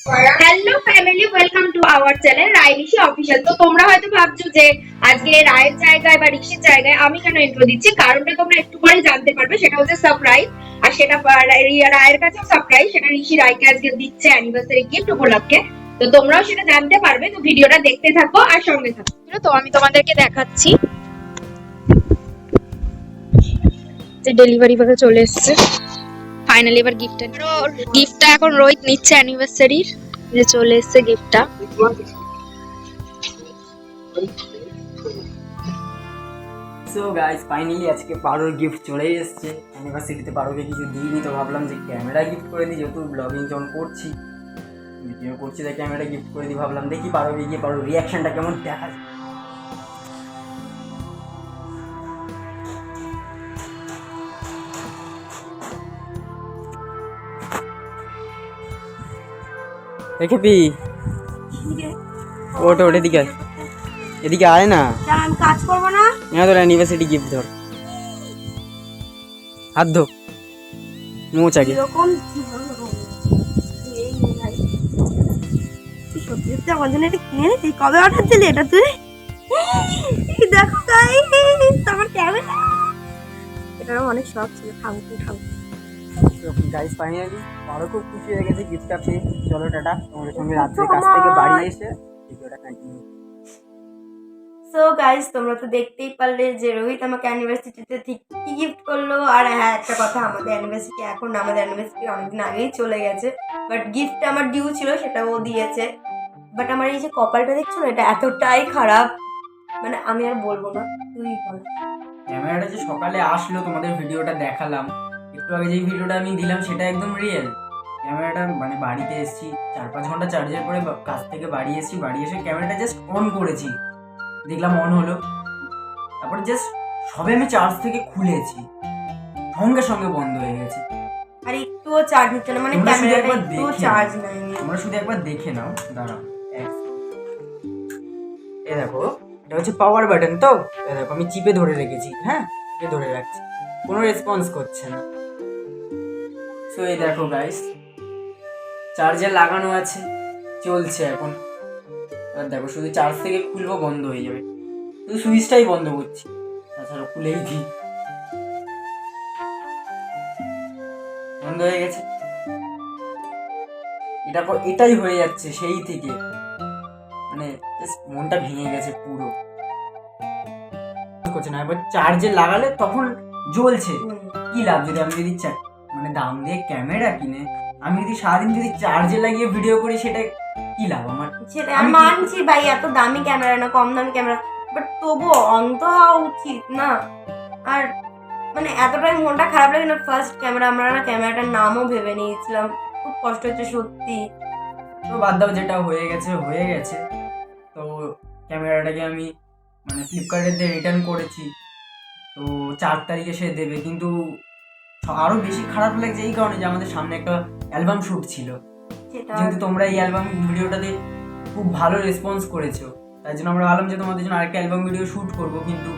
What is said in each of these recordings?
Hello family, welcome to our channel Rainishi official. তো তোমরা হয়তো ভাবছো যে আজকে রায়ের জায়গায় বা ঋষির জায়গায় আমি কেন ইন্ট্রো দিচ্ছি। কারণটা তোমরা একটু পরে জানতে পারবে। সেটা হচ্ছে সারপ্রাইজ। আর সেটা রায়ের কাছেও সারপ্রাইজ। সেটা ঋষি রায়কে আজকে দিচ্ছে অ্যানিভার্সারি গিফট উপলক্ষে। তো তোমরাও সেটা জানতে পারবে। তো ভিডিওটা দেখতে থাকো আর সঙ্গে থাকো। তো আমি তোমাদেরকে দেখাচ্ছি যে ডেলিভারি ভাবে চলে এসেছে। ফাইনালি এবার গিফটটা এখন রোহিত নিচ্ছে অ্যানিভার্সারির। যে চলে এসেছে গিফটটা। সো গাইস ফাইনালি আজকে পারোর গিফট চলেই এসছে। ইউনিভার্সিটিতে পারোকে কিছু দিইনি, তো ভাবলাম যে ক্যামেরা গিফট করে দিই। যেহেতু ব্লগিং যখন করছি, ভিডিও করছি, তাই ক্যামেরা গিফট করে দিই। ভাবলাম দেখি পারোকে গিয়ে পারোর রিয়াকশনটা কেমন দেখা যায়। দেখে পি ওটা ওটা এদিকে আয়, এদিকে আয় না। আমি কাজ করবো না। হ্যাঁ, তোর অ্যানিভার্সারি গিফট ধর, হাত ধো, মোচ আগে। এরকম সত্যি সত্যি আমার জন্য এটা কিনে এনেছিস? কবে অর্ডার দিলি এটা তুই? দেখো গাইস, আমার ক্যামেরা। এটারও অনেক শখ ছিল। গাইস ফাইনালি পারো খুব খুশি হয়ে গেছে গিফটটা পেয়ে। চলো টাটা, তোমাদের সঙ্গে রাত্রে কাছ থেকে বাড়ি এসে ভিডিওটা কন্টিনিউ। সো গাইস, তোমরা তো দেখতেই পারলে যে রোহিত আমাকে অ্যানিভার্সিটিতে ঠিক কি গিফট করলো। আর হ্যাঁ, একটা কথা, আমাদের অ্যানিভার্সিটি এখন না, আমাদের অ্যানিভার্সিটি অনেকদিন আগেই চলে গেছে। বাট গিফটটা আমার ডিউ ছিল, সেটা ও দিয়েছে। বাট আমার এই যে কপালটা দেখছো না, এটা এতটাই খারাপ, মানে আমি আর বলবো না, তুই বল। ক্যামেরাটা যে সকালে আসলো, তোমাদের ভিডিওটা দেখালাম একটু আগে, যেই ভিডিওটা আমি দিলাম সেটা একদম রিয়েল। ক্যামেরাটা মানে বাড়িতে এসেছি, 4-5 ঘন্টা চার্জের পরে কাজ থেকে বাড়ি এসেছি, বাড়ি এসে ক্যামেরাটা জাস্ট অন করেছি, দেখলাম অন হলো। তারপরে জাস্ট সবে আমি চার্জ থেকে খুলেছি, সঙ্গে সঙ্গে বন্ধ হয়ে গেছে। আর একটুও চার্জ নিচ্ছে না, মানে ক্যামেরাটা একটুও চার্জ নাই। তোমরা শুধু একবার দেখে নাও, দাঁড়াও। এ দেখো, এটা হচ্ছে পাওয়ার বাটন। তো এ দেখো, আমি চিপে ধরে রেখেছি, হ্যাঁ চিপে ধরে রাখছি, কোনো রেসপন্স করছে না। সো এই দেখো গাইস, চার্জার লাগানো আছে, চলছে এখন। আর দেখো, শুধু চার্জ থেকে খুলবো বন্ধ হয়ে যাবে, শুধু সুইচটাই বন্ধ করছি, তাছাড়া খুলেই দিই, বন্ধ হয়ে গেছে। এটাই হয়ে যাচ্ছে সেই থেকে, মানে মনটা ভেঙে গেছে পুরো। করছে না, এবার চার্জে লাগালে তখন জ্বলছে। কি লাভ যদি আমি যদি মানে দাম দিয়ে ক্যামেরা কিনে আমি যদি সারাদিন যদি চার্জে লাগিয়ে ভিডিও করি, সেটা কি লাভ আমার? সেটা আমি মানছি ভাই, এত দামি ক্যামেরা না, কম দামি ক্যামেরা, বাট তবুও অন্ত হওয়া উচিত না। আর মানে এতটাই মনটা খারাপ লাগে না। ফার্স্ট ক্যামেরা, আমরা না ক্যামেরাটার নামও ভেবে নিয়েছিলাম, খুব কষ্ট হচ্ছে সত্যি। তো বাদ দাও, যেটা হয়ে গেছে হয়ে গেছে। তো ক্যামেরাটাকে আমি মানে ফ্লিপকার্টের দিয়ে রিটার্ন করেছি, তো 4 তারিখে সে দেবে। কিন্তু আরো বেশি খারাপ লাগছে এই কারণে যে আমাদের সামনে একটা অ্যালবাম শ্যুট ছিল, যেহেতু তোমরা এই অ্যালবাম ভিডিওটাতে খুব ভালো রেসপন্স করেছো, তাই জন্য আমরা ভাবলাম যে তোমাদের জন্য আরেকটা অ্যালবাম ভিডিও শ্যুট করবো। কিন্তু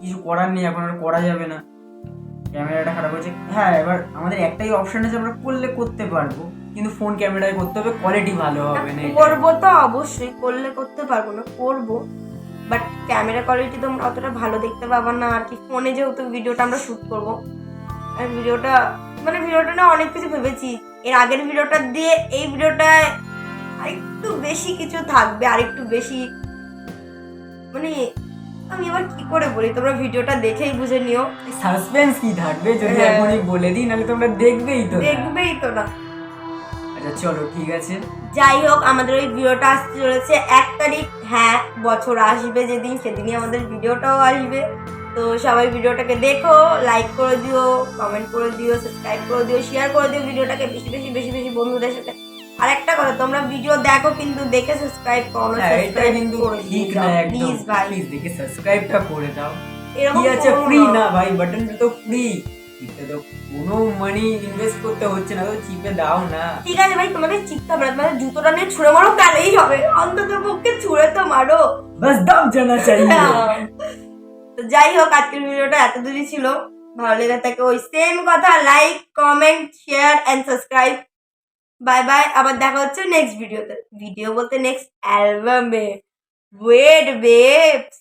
কিছু করার নেই, এখন আর করা যাবে না, ক্যামেরাটা খারাপ হয়েছে। হ্যাঁ, এবার আমাদের একটাই অপশন আছে, আমরা করলে করতে পারবো, কিন্তু ফোন ক্যামেরায় করতে হবে, কোয়ালিটি ভালো হবে না। করবো তো অবশ্যই, করলে করতে পারবো না, করবো, বাট ক্যামেরা কোয়ালিটি তোমরা অতটা ভালো দেখতে পাবো না আর কি। ফোনে যেহেতু ভিডিওটা আমরা শ্যুট করবো, আর ভিডিওটা না অনেক কিছু ভেবেছি। এর আগের ভিডিওটা দিয়ে এই ভিডিওটায় আরেকটু বেশি কিছু থাকবে, আরেকটু বেশি, মানে আমি এবার কি করে বলি, তোমরা ভিডিওটা দেখেই বুঝে নিও। সাসপেন্স কি থাকবে যদি এখনই বলে দিই, নাহলে তোমরা দেখবেই তো না। আচ্ছা চলো ঠিক আছে, যাই হোক, আমাদের ওই ভিডিওটা আসতে চলেছে 1 তারিখ। হ্যাঁ, বছর আসবে যেদিন, সেদিনই আমাদের ভিডিওটাও আসবে। তো সবাই ভিডিওটাকে দেখো, লাইক করে দিও, কমেন্ট করে দিও, সাবস্ক্রাইব করে দিও, শেয়ার করে দিও ভিডিওটাকে বেশি বেশি বেশি বেশি বন্ধুদের সাথে। আর একটা কথা, তোমরা ভিডিও দেখো কিন্তু দেখে সাবস্ক্রাইব করো না, সাবস্ক্রাইব কিন্তু ঠিক না, প্লিজ ভাই, প্লিজ দেখে সাবস্ক্রাইবটা করে দাও। এরকম কি আছে, ফ্রি না ভাই, বাটনটা তো ফ্রি, চিপে তো কোনো মানি ইনভেস্ট করতে হচ্ছে না, তো চিপে দাও না। ঠিক আছে ভাই, তোমাদের চিপতে হবে না, তোমাদের জুতোটা নিয়ে ছুঁড়ে মারো, তাহলেই হবে, অন্তত পক্ষে ছুঁড়ে তো মারো, বাস দাম জানা চাইয়ে। তো যাই হোক, আজকের ভিডিওটা এত দূরই ছিল। ভালো লেগে থাকে ওই সেম কথা, like, comment, share and subscribe. Bye bye, আবার দেখা হচ্ছে নেক্সট ভিডিওতে। ভিডিও বলতে নেক্সট অ্যালবামে। Wait babes.